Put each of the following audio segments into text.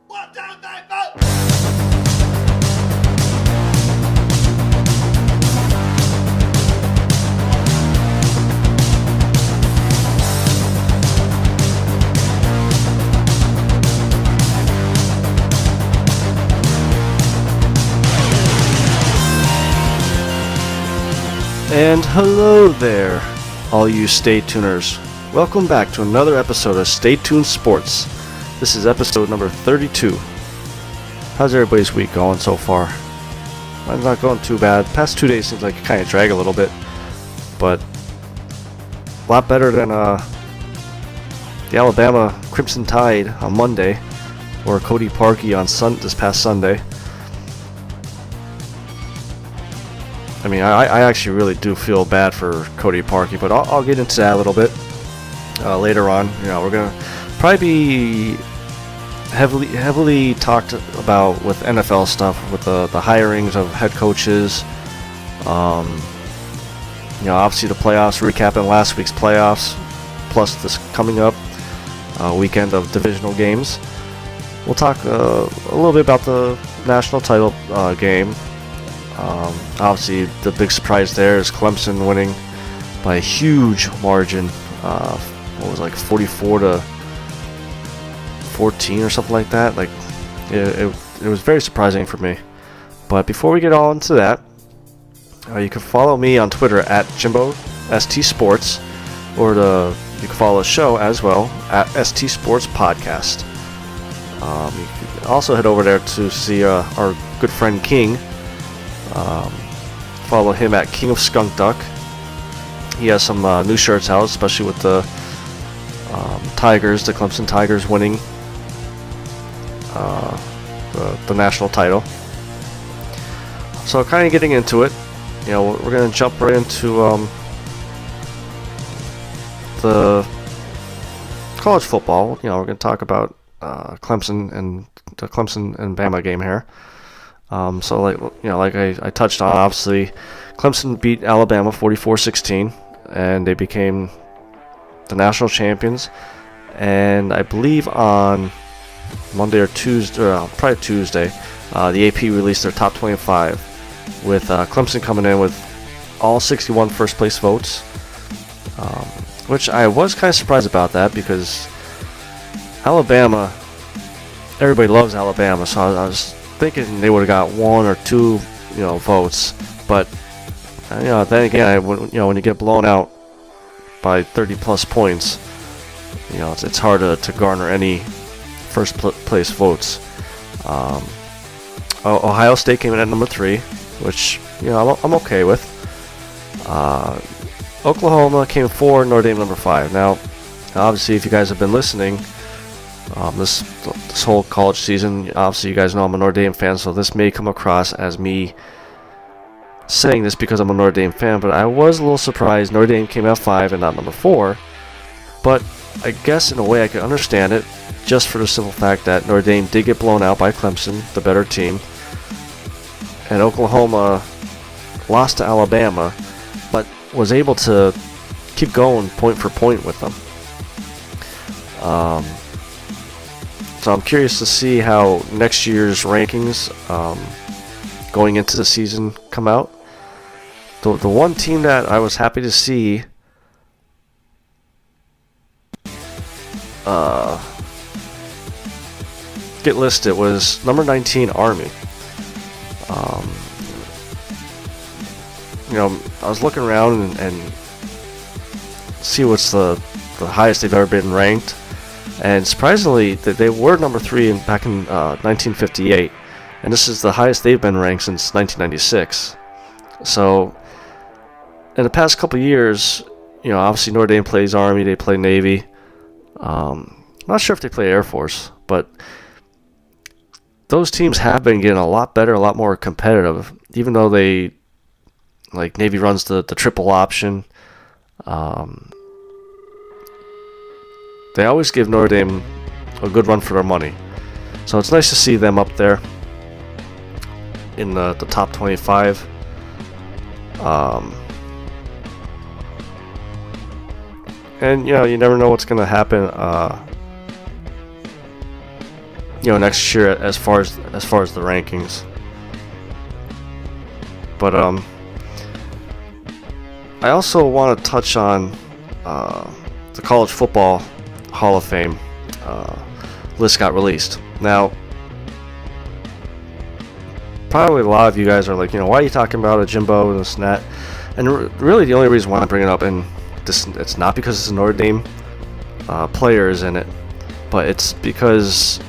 1, 2, 3, 4. And hello there, all you Stay Tuners. Welcome back to another episode of Stay Tuned Sports. This is episode number 32. How's everybody's week going so far? Mine's not going too bad. Past 2 days seems like it kind of drag a little bit, but a lot better than the Alabama Crimson Tide on Monday, or Cody Parkey on this past Sunday. I mean, I actually really do feel bad for Cody Parkey, but I'll get into that a little bit later on. You know, we're gonna probably be heavily talked about with NFL stuff, with the hirings of head coaches. You know, obviously the playoffs, recapping last week's playoffs, plus this coming up weekend of divisional games. We'll talk a little bit about the national title game. Obviously, the big surprise there is Clemson winning by a huge margin. What was it, like 44-14 or something like that? Like, it was very surprising for me. But before we get all into that, you can follow me on Twitter at Jimbo ST Sports, or you can follow the show as well at ST Sports Podcast. You can also head over there to see our good friend King. Follow him at King of Skunk Duck. He has some new shirts out, especially with the Tigers, the Clemson Tigers winning the national title. So kind of getting into it, you know, we're going to jump right into the college football. You know, we're going to talk about Clemson and the Clemson and Bama game here. So like I touched on, obviously, Clemson beat Alabama 44-16, and they became the national champions. And I believe on Monday or Tuesday, probably Tuesday, the AP released their top 25, with Clemson coming in with all 61 first place votes, which I was kind of surprised about that, because Alabama, everybody loves Alabama, so I was thinking they would have got 1 or 2, votes. But then again, when you get blown out by 30 plus points, it's hard to garner any first place votes. Ohio State came in at number 3, which I'm okay with. Oklahoma came 4, Notre Dame number 5. Now, obviously, if you guys have been listening, this whole college season, obviously you guys know I'm a Notre Dame fan, so this may come across as me saying this because I'm a Notre Dame fan, but I was a little surprised Notre Dame came at 5 and not number 4. But I guess in a way I could understand it, just for the simple fact that Notre Dame did get blown out by Clemson, the better team, and Oklahoma lost to Alabama, but was able to keep going point for point with them. So I'm curious to see how next year's rankings going into the season come out. The one team that I was happy to see get listed was number 19 Army. I was looking around and see what's the highest they've ever been ranked. And surprisingly, they were number 3 back in 1958, and this is the highest they've been ranked since 1996. So, in the past couple years, obviously Notre Dame plays Army, they play Navy. I'm not sure if they play Air Force, but those teams have been getting a lot better, a lot more competitive, even though Navy runs the triple option. They always give Notre Dame a good run for their money. So it's nice to see them up there in the top 25. And you never know what's going to happen. next year as far as the rankings. But I also want to touch on the College Football Hall of Fame list got released. Now, probably a lot of you guys are like, why are you talking about a Jimbo and this and that? And really, the only reason why I'm bringing it up, and it's not because it's a Notre Dame player is in it, but it's because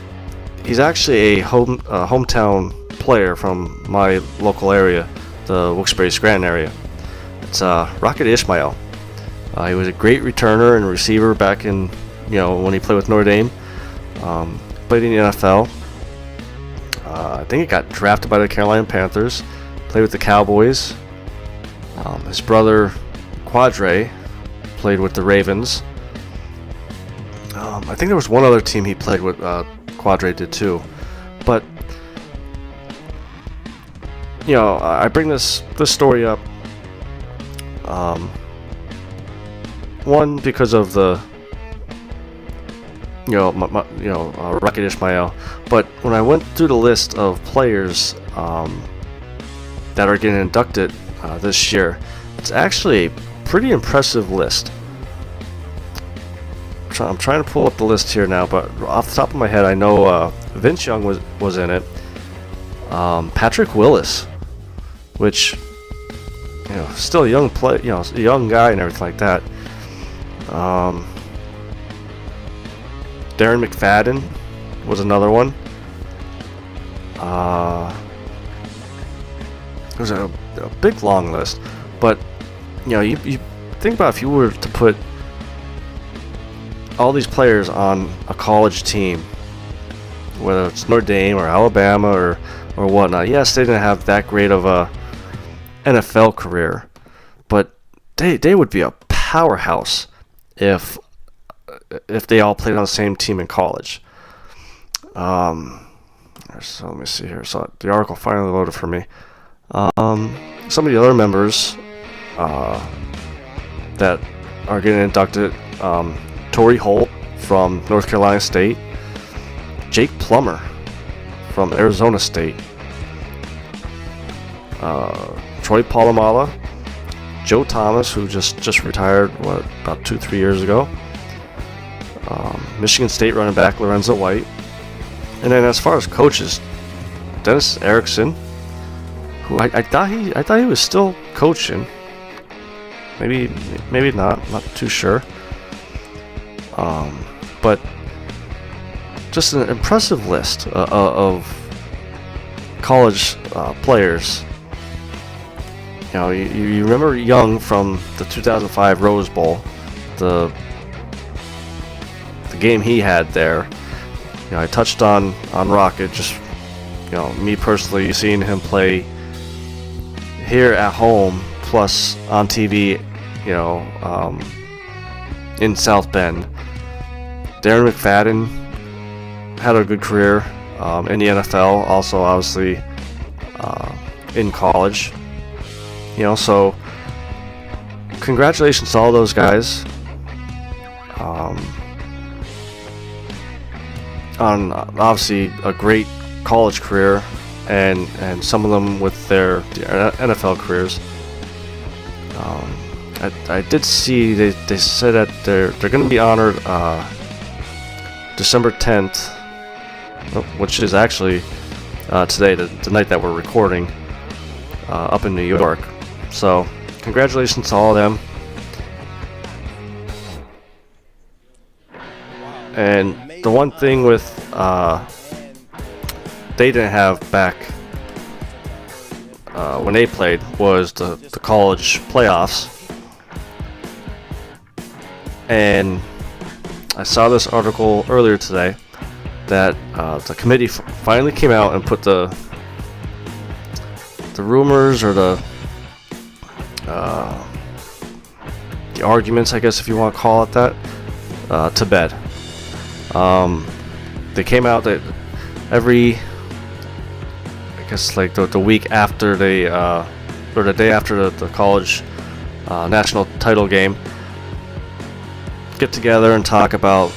he's actually a hometown player from my local area, the Wilkes-Barre-Scranton area. It's Rocket Ishmael. He was a great returner and receiver back in, when he played with Notre Dame. Played in the NFL. I think he got drafted by the Carolina Panthers. Played with the Cowboys. His brother Quadre played with the Ravens. I think there was one other team he played with. Quadre did too. But I bring this story up. One, because of the Rocket Ishmael, but when I went through the list of players that are getting inducted this year, it's actually a pretty impressive list. I'm trying to pull up the list here now, but off the top of my head, I know Vince Young was in it. Patrick Willis, which still a young a young guy and everything like that. Darren McFadden was another one. It was a big long list, but you think about if you were to put all these players on a college team, whether it's Notre Dame or Alabama or whatnot. Yes, they didn't have that great of a NFL career, but they would be a powerhouse if they all played on the same team in college. So let me see here. So the article finally loaded for me. Some of the other members that are getting inducted: Torrey Holt from North Carolina State, Jake Plummer from Arizona State, Troy Polamalu, Joe Thomas, who just retired about 2-3 years ago, Michigan State running back Lorenzo White, and then as far as coaches, Dennis Erickson, who I thought he was still coaching, maybe not too sure, but just an impressive list of college players. You remember Young from the 2005 Rose Bowl, the game he had there. I touched on Rocket, just me personally seeing him play here at home, plus on TV, in South Bend. Darren McFadden had a good career in the NFL, also obviously in college. So congratulations to all those guys on obviously a great college career, and some of them with their NFL careers. I did see they said that they're going to be honored December 10th, which is actually today, the night that we're recording, up in New York. So congratulations to all of them. And the one thing with they didn't have back when they played was the college playoffs. And I saw this article earlier today that the committee finally came out and put the rumors or the arguments, I guess if you want to call it that, to bed. They came out that every, I guess like the week after they, or the day after the college national title game, get together and talk about,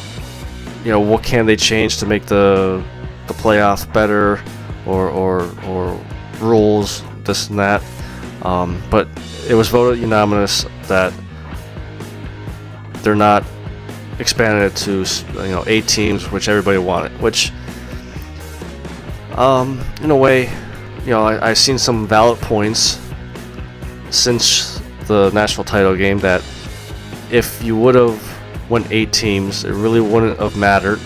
what can they change to make the the playoff better or rules, this and that. But it was voted unanimous that they're not expanding it to 8 teams, which everybody wanted. Which, in a way, I've seen some valid points since the national title game that if you would have went 8 teams, it really wouldn't have mattered.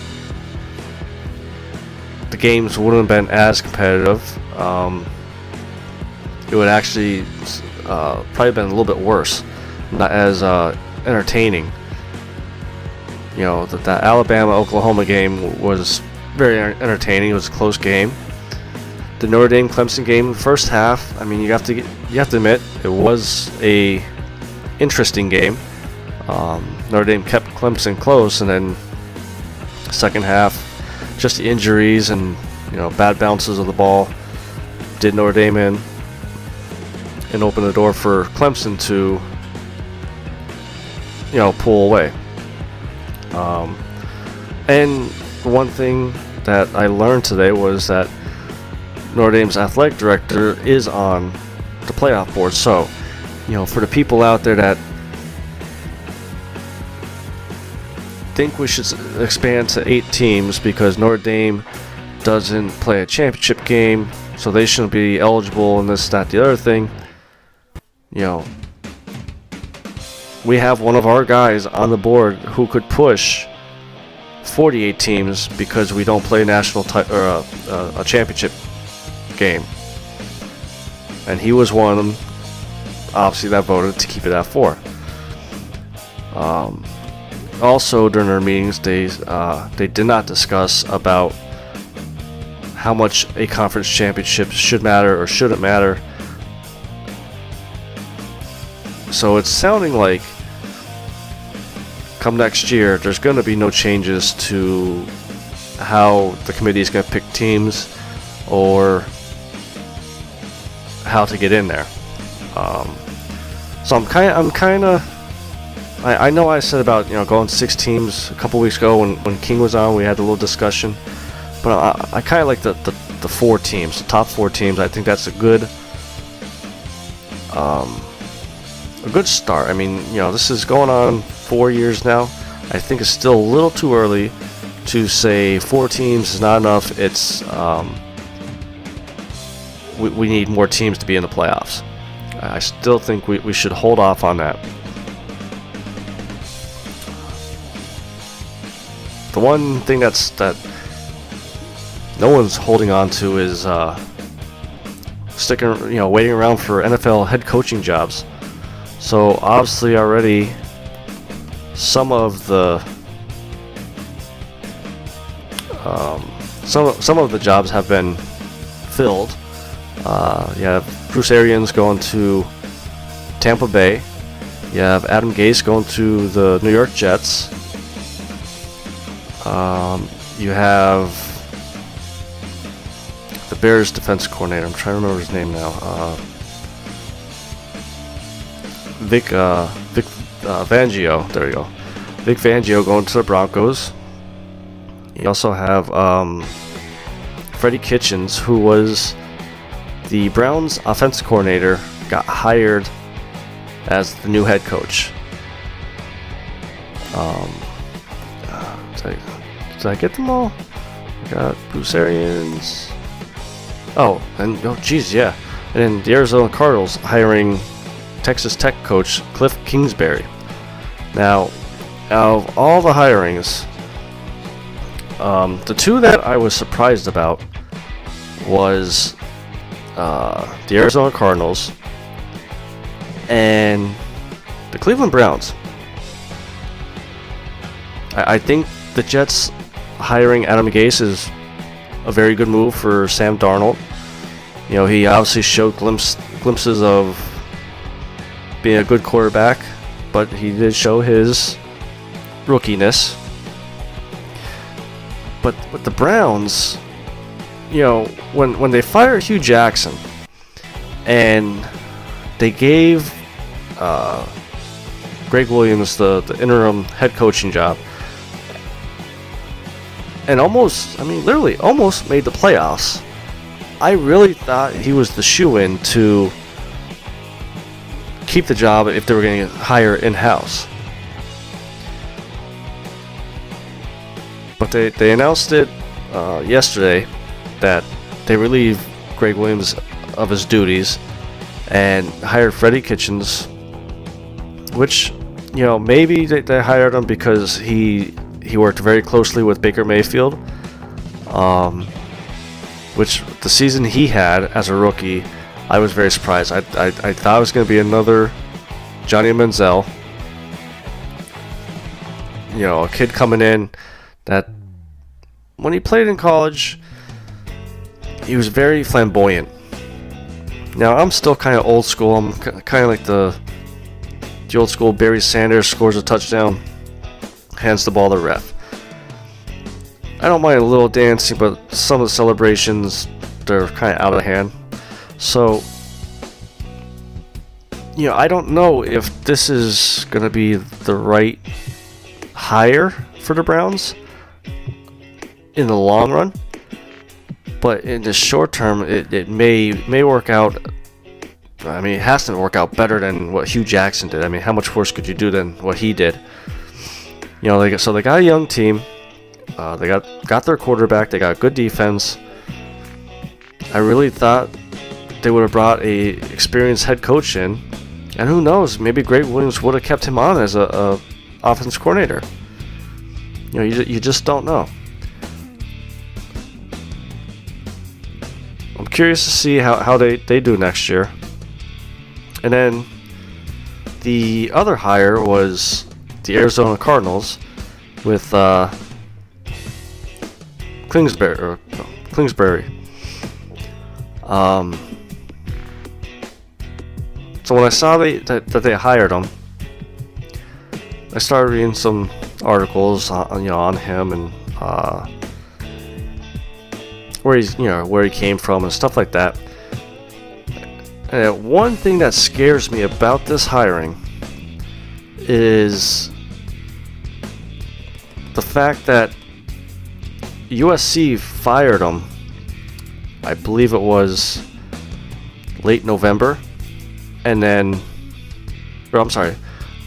The games wouldn't have been as competitive. It would actually probably been a little bit worse, not as entertaining. That Alabama-Oklahoma game was very entertaining. It was a close game. The Notre Dame-Clemson game in the first half, I mean, you have to admit, it was a interesting game. Notre Dame kept Clemson close, and then second half, just the injuries and bad bounces of the ball did Notre Dame in and opened the door for Clemson to pull away. And one thing that I learned today was that Notre Dame's athletic director is on the playoff board. So, for the people out there that think we should expand to 8 teams because Notre Dame doesn't play a championship game, so they shouldn't be eligible and this, that, the other thing. We have one of our guys on the board who could push 48 teams because we don't play a championship game, and he was one of them, obviously, that voted to keep it at 4. Also, during their meetings, they did not discuss about how much a conference championship should matter or shouldn't matter. So it's sounding like come next year, there's going to be no changes to how the committee is going to pick teams or how to get in there. So I know I said about going 6 teams a couple weeks ago when King was on. We had a little discussion, but I kind of like the 4 teams, the top 4 teams. I think that's a good start. I mean, this is going on 4 years now. I think it's still a little too early to say 4 teams is not enough. It's we need more teams to be in the playoffs. I still think we should hold off on that. The one thing that no one's holding on to is waiting around for NFL head coaching jobs. So obviously already some of the jobs have been filled. You have Bruce Arians going to Tampa Bay. You have Adam Gase going to the New York Jets. You have the Bears defense coordinator. I'm trying to remember his name now. Vic Fangio. There you go. Vic Fangio going to the Broncos. You also have Freddie Kitchens, who was the Browns offensive coordinator, got hired as the new head coach. Did I get them all? I got Bruce Arians. And yeah. And then the Arizona Cardinals hiring Texas Tech coach Cliff Kingsbury. Now, out of all the hirings, the 2 that I was surprised about was the Arizona Cardinals and the Cleveland Browns. I think the Jets hiring Adam Gase is a very good move for Sam Darnold. He obviously showed glimpses of being a good quarterback, but he did show his rookiness. But with the Browns, when they fired Hugh Jackson and they gave Greg Williams the interim head coaching job, and literally almost made the playoffs. I really thought he was the shoo-in to keep the job if they were going to hire in-house. But they announced it yesterday that they relieved Greg Williams of his duties and hired Freddie Kitchens, which, maybe they hired him because he worked very closely with Baker Mayfield, which the season he had as a rookie, I was very surprised. I thought it was going to be another Johnny Manziel, a kid coming in that when he played in college, he was very flamboyant. Now, I'm still kind of old school. I'm kind of like the old school Barry Sanders scores a touchdown, hands the ball to the ref. I don't mind a little dancing, but some of the celebrations, they're kind of out of hand. So, I don't know if this is going to be the right hire for the Browns in the long run. But in the short term, it may work out. I mean, it has to work out better than what Hugh Jackson did. I mean, how much worse could you do than what he did? They got a young team. They got their quarterback. They got good defense. I really thought they would have brought a experienced head coach in, and who knows? Maybe Greg Williams would have kept him on as a offense coordinator. You just don't know. I'm curious to see how they do next year. And then the other hire was the Arizona Cardinals with Kingsbury. So when I saw that they hired him, I started reading some articles on him and where he came from and stuff like that. And one thing that scares me about this hiring is the fact that USC fired him, I believe it was late November, and then,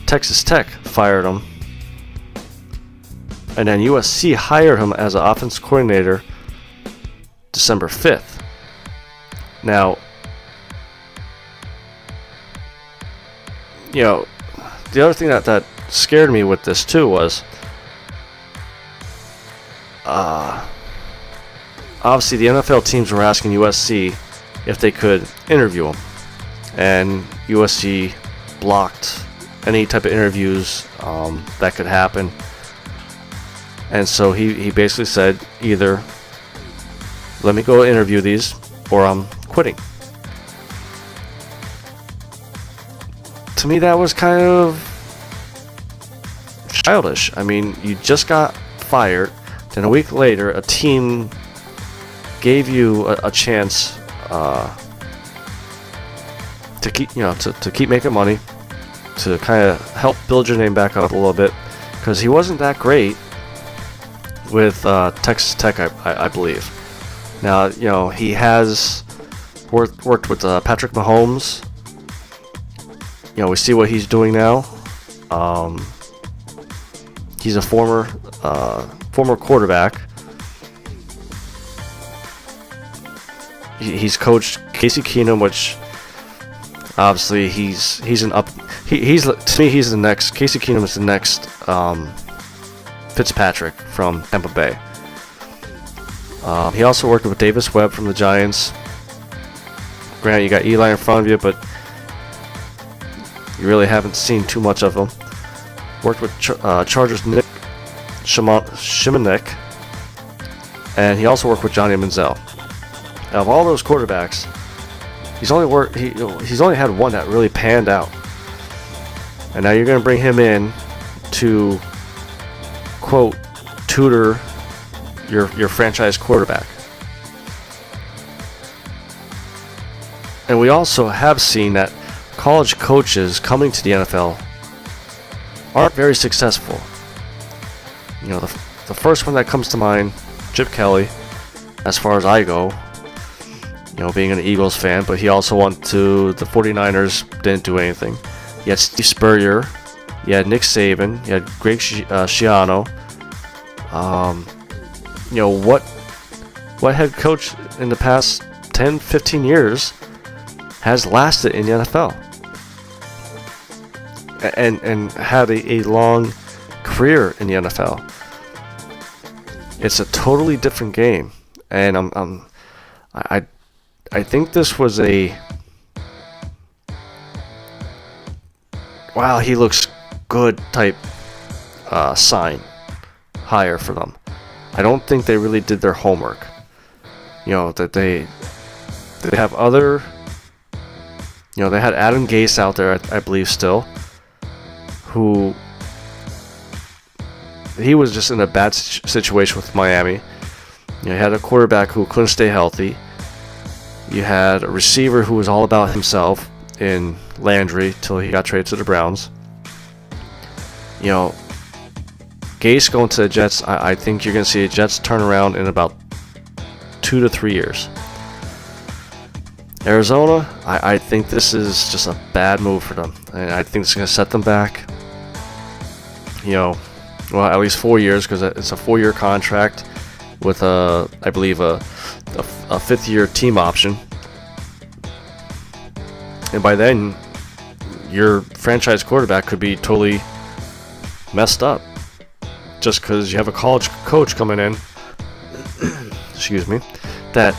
Texas Tech fired him, and then USC hired him as an offense coordinator December 5th. Now, the other thing that scared me with this too was obviously the NFL teams were asking USC if they could interview him, and USC blocked any type of interviews that could happen. And so he basically said, either let me go interview these or I'm quitting. To me, that was kind of childish. I mean, you just got fired, then a week later a team gave you a chance to keep making money, to kind of help build your name back up a little bit, because he wasn't that great with Texas Tech, I believe. Now, he has worked with Patrick Mahomes. We see what he's doing now. He's a former quarterback. He's coached Casey Keenum, which obviously he's to me he's the next. Casey Keenum is the next Fitzpatrick from Tampa Bay. He also worked with Davis Webb from the Giants. Granted, you got Eli in front of you, but you really haven't seen too much of him. Worked with Chargers Nick Shimonek, and he also worked with Johnny Manziel. Out of all those quarterbacks, he's only had one that really panned out. And now you're going to bring him in to, quote, tutor your franchise quarterback. And we also have seen that college coaches coming to the NFL aren't very successful. the first one that comes to mind, Chip Kelly, as far as I go, being an Eagles fan, but he also went to the 49ers, didn't do anything. You had Steve Spurrier, you had Nick Saban, you had Greg Schiano. What head coach in the past 10, 15 years has lasted in the NFL and had a long career in the NFL? It's a totally different game, and I think this was a wow, he looks good type hire for them. I don't think they really did their homework. That they have other. They had Adam Gase out there, I believe, still, who he was just in a bad situation with Miami. You had a quarterback who couldn't stay healthy. You had a receiver who was all about himself in Landry till he got traded to the Browns. Gase going to the Jets, I think you're going to see the Jets turn around in about 2 to 3 years. Arizona, I think this is just a bad move for them. And I think it's going to set them back, at least 4 years, because it's a 4-year contract with, I believe, a 5th-year team option. And by then, your franchise quarterback could be totally messed up just because you have a college coach coming in, excuse me, that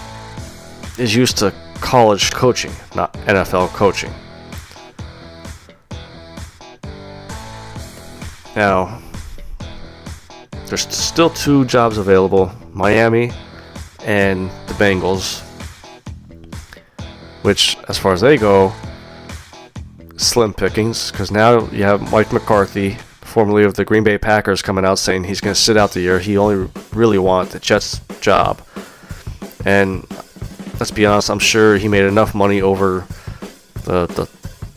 is used to college coaching, not NFL coaching. Now, there's still 2 jobs available, Miami and the Bengals, which, as far as they go, slim pickings, because now you have Mike McCarthy, formerly of the Green Bay Packers, coming out saying he's going to sit out the year. He only really wants the Jets job. And let's be honest, I'm sure he made enough money over the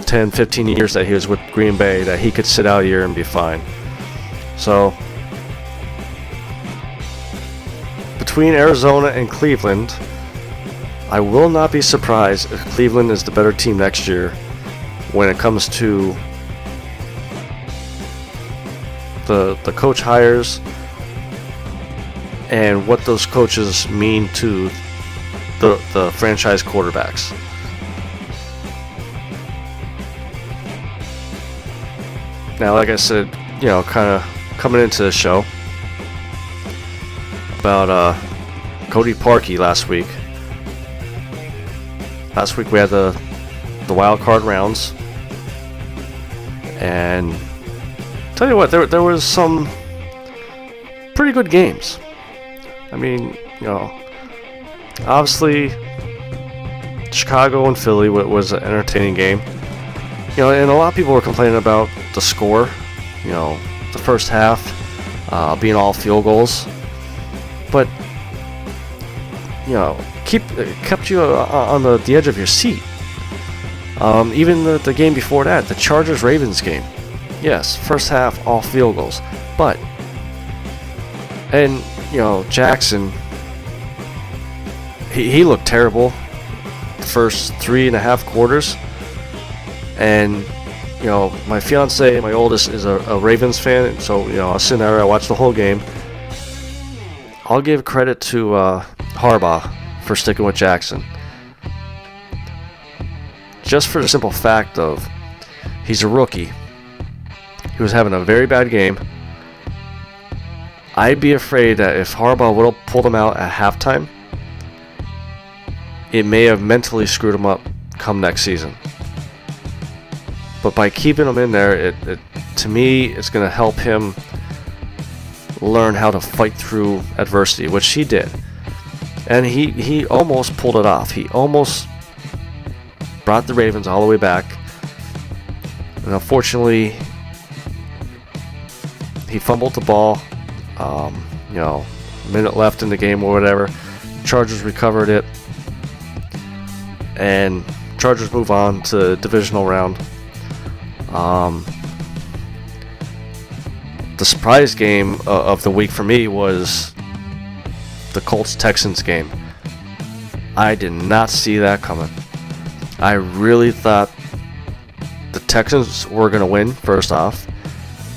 10, 15 years that he was with Green Bay that he could sit out a year and be fine. So, between Arizona and Cleveland, I will not be surprised if Cleveland is the better team next year when it comes to the coach hires and what those coaches mean to the franchise quarterbacks. Now, like I said, kind of coming into the show about Cody Parkey last week. Last week we had the wild card rounds, and tell you what, there was some pretty good games. I mean, obviously Chicago and Philly was an entertaining game. And a lot of people were complaining about the score. The first half being all field goals, but kept you on the edge of your seat. Even the game before that, the Chargers-Ravens game. Yes, first half, all field goals. And Jackson, he looked terrible the first 3.5 quarters. And, my fiance, my oldest, is a Ravens fan. So, I was sitting there, I watched the whole game. I'll give credit to Harbaugh for sticking with Jackson. Just for the simple fact of he's a rookie. He was having a very bad game. I'd be afraid that if Harbaugh would have pulled him out at halftime, it may have mentally screwed him up come next season. But by keeping him in there, it to me, it's going to help him learn how to fight through adversity, which he did. And he almost pulled it off. He almost brought the Ravens all the way back. And unfortunately, he fumbled the ball. Minute left in the game or whatever. Chargers recovered it. And Chargers move on to the divisional round. the surprise game of the week for me was the Colts-Texans game. I did not see that coming. I really thought the Texans were going to win, first off,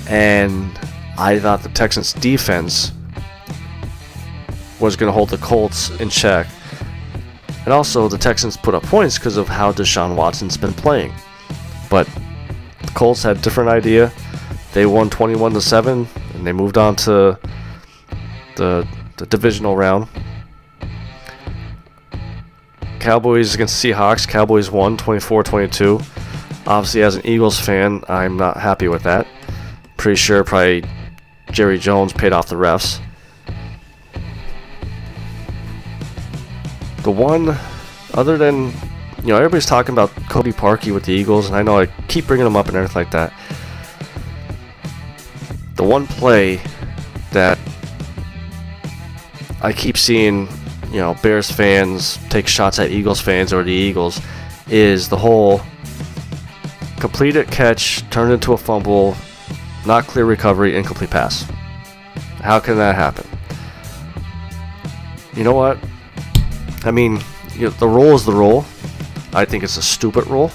and I thought the Texans' defense was going to hold the Colts in check. And also, the Texans put up points because of how Deshaun Watson's been playing. But the Colts had a different idea. They won 21-7, and they moved on to the divisional round. Cowboys against Seahawks. Cowboys won 24-22. Obviously, as an Eagles fan, I'm not happy with that. Pretty sure probably Jerry Jones paid off the refs. The one, other than, everybody's talking about Cody Parkey with the Eagles, and I know I keep bringing him up and everything like that. The one play that I keep seeing, Bears fans take shots at Eagles fans or the Eagles is the whole completed catch, turned into a fumble, not clear recovery, incomplete pass. How can that happen? You know what? I mean, the rule is the rule. I think it's a stupid rule.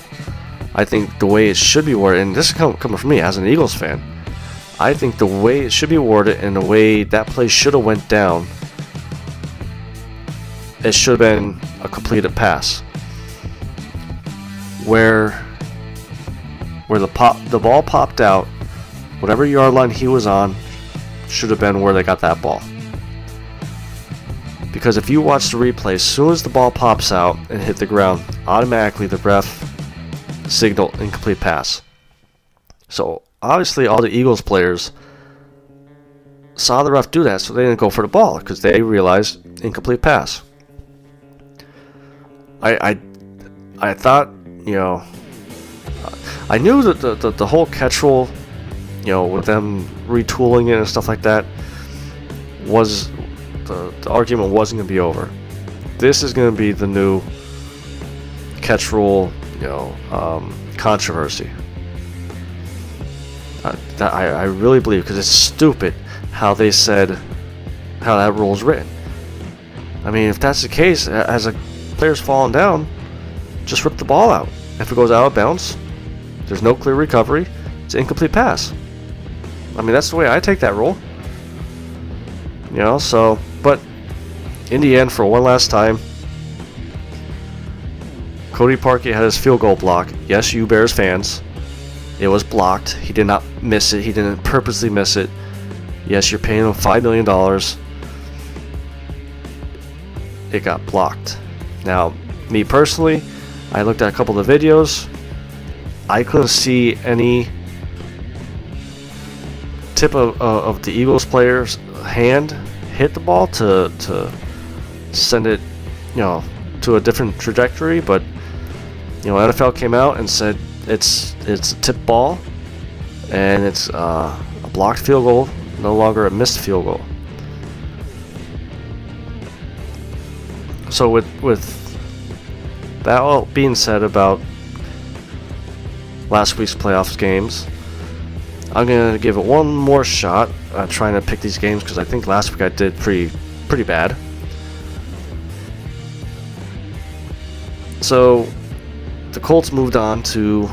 I think the way it should be worded, and this is coming from me as an Eagles fan, I think the way it should be worded and the way that play should have went down, it should have been a completed pass. Where the ball popped out, whatever yard line he was on, should have been where they got that ball. Because if you watch the replay, as soon as the ball pops out and hit the ground, automatically the ref signaled incomplete pass. So obviously all the Eagles players saw the ref do that, so they didn't go for the ball because they realized incomplete pass. I thought, I knew that the whole catch rule, with them retooling it and stuff like that, was the argument wasn't going to be over. This is going to be the new catch rule, controversy. I really believe, because it's stupid how they said how that rule is written. I mean, if that's the case, as a player's falling down, just rip the ball out. If it goes out of bounds, there's no clear recovery, it's an incomplete pass. I mean, that's the way I take that rule. But in the end, for one last time, Cody Parkey had his field goal block. Yes, you Bears fans, it was blocked. He did not miss it. He didn't purposely miss it. Yes, you're paying him $5 million. It got blocked. Now, me personally, I looked at a couple of the videos. I couldn't see any tip of the Eagles player's hand hit the ball to send it, to a different trajectory. But NFL came out and said it's a tip ball, and it's a blocked field goal, no longer a missed field goal. So with that all being said about last week's playoffs games, I'm going to give it one more shot trying to pick these games, because I think last week I did pretty bad. So the Colts moved on to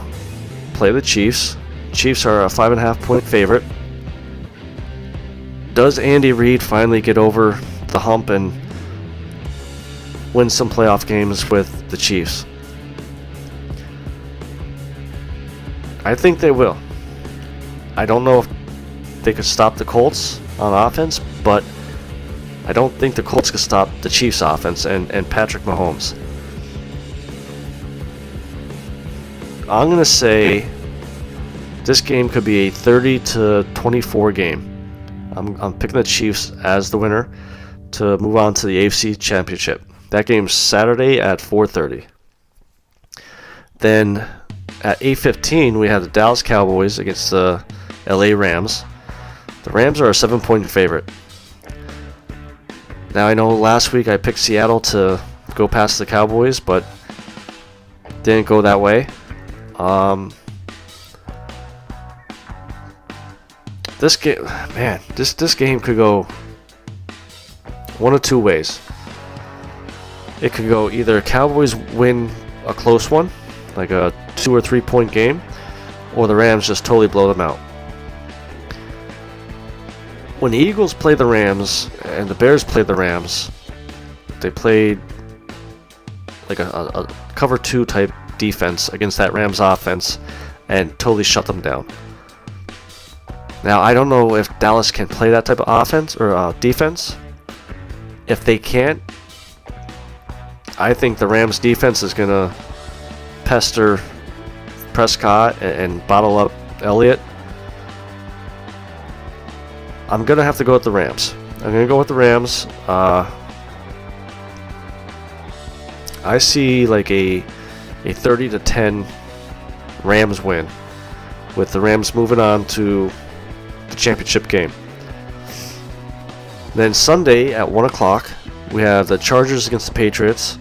play the Chiefs. Chiefs are a 5.5 point favorite. Does Andy Reid finally get over the hump and win some playoff games with the Chiefs? I think they will. I don't know if they could stop the Colts on offense, but I don't think the Colts could stop the Chiefs offense and Patrick Mahomes. I'm going to say this game could be a 30-24 game. I'm picking the Chiefs as the winner to move on to the AFC Championship. That game's Saturday at 4:30. Then at 8:15, we have the Dallas Cowboys against the LA Rams. The Rams are a 7-point favorite. Now, I know last week I picked Seattle to go past the Cowboys, but didn't go that way. this game, man, this game could go one of two ways. It could go either Cowboys win a close one, like a 2 or 3 point game, or the Rams just totally blow them out. When the Eagles played the Rams and the Bears played the Rams, they played like a cover 2 type defense against that Rams offense and totally shut them down. Now, I don't know if Dallas can play that type of offense or defense. If they can't, I think the Rams defense is going to pester Prescott and bottle up Elliott. I'm going to have to go with the Rams. I'm going to go with the Rams. I see like a 30-10 Rams win, with the Rams moving on to the championship game. Then Sunday at 1 o'clock, we have the Chargers against the Patriots.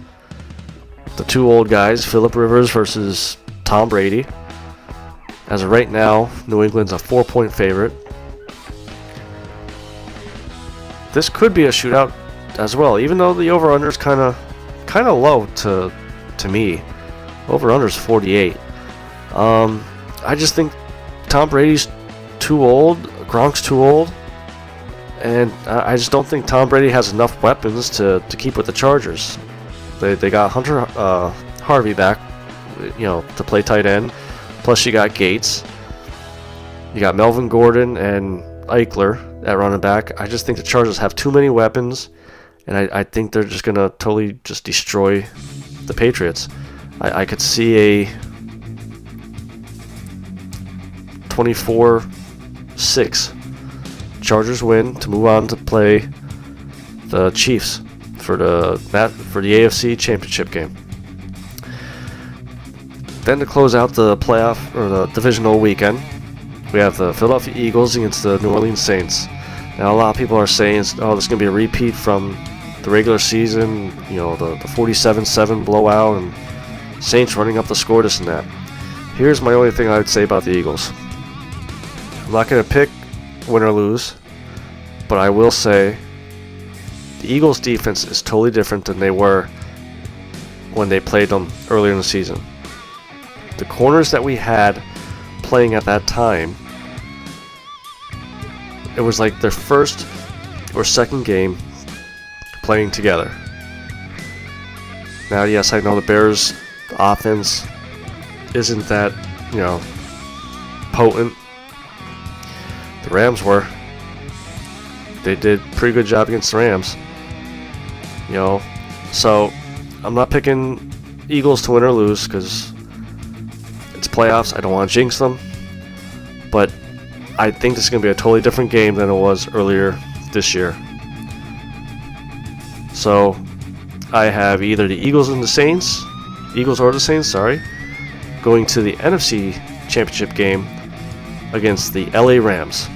The two old guys, Phillip Rivers versus Tom Brady. As of right now, New England's a 4-point favorite. This could be a shootout as well, even though the over-under is kind of low to me. Over-under is 48. I just think Tom Brady's too old, Gronk's too old, and I just don't think Tom Brady has enough weapons to keep with the Chargers. They got Hunter Harvey back, to play tight end. Plus you got Gates. You got Melvin Gordon and Eichler at running back. I just think the Chargers have too many weapons, and I think they're just going to totally just destroy the Patriots. I could see a 24-6 Chargers win to move on to play the Chiefs for the AFC Championship game. Then to close out the playoff or the divisional weekend, we have the Philadelphia Eagles against the New Orleans Saints. Now a lot of people are saying, this is going to be a repeat from the regular season, the 47-7 blowout and Saints running up the score, this and that. Here's my only thing I would say about the Eagles. I'm not going to pick win or lose, but I will say the Eagles' defense is totally different than they were when they played them earlier in the season. The corners that we had playing at that time, it was like their first or second game playing together. Now, yes, I know the Bears' offense isn't that, potent. The Rams were. They did a pretty good job against the Rams. So I'm not picking Eagles to win or lose because it's playoffs. I don't want to jinx them. But I think this is going to be a totally different game than it was earlier this year. So I have either the Eagles or the Saints, going to the NFC Championship game against the LA Rams.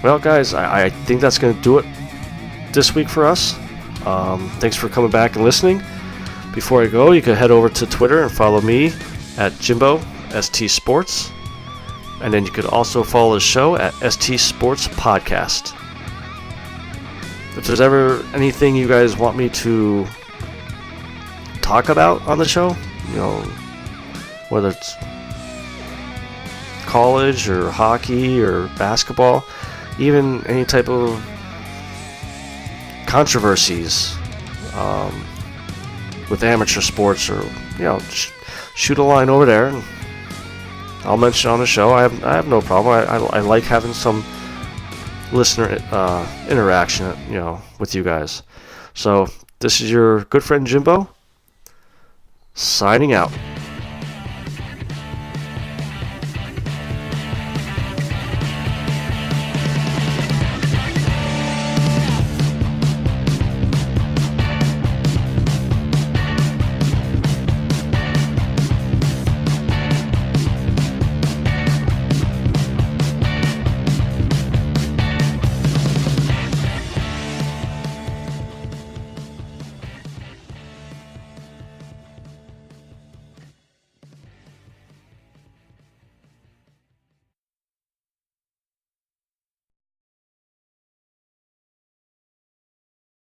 Well, guys, I think that's going to do it this week for us. Thanks for coming back and listening. Before I go, you can head over to Twitter and follow me at Jimbo, ST Sports. And then you could also follow the show at ST Sports Podcast. If there's ever anything you guys want me to talk about on the show, whether it's college or hockey or basketball, even any type of controversies with amateur sports, or shoot a line over there and I'll mention it on the show. I have no problem. I like having some listener interaction, with you guys. So this is your good friend Jimbo, signing out.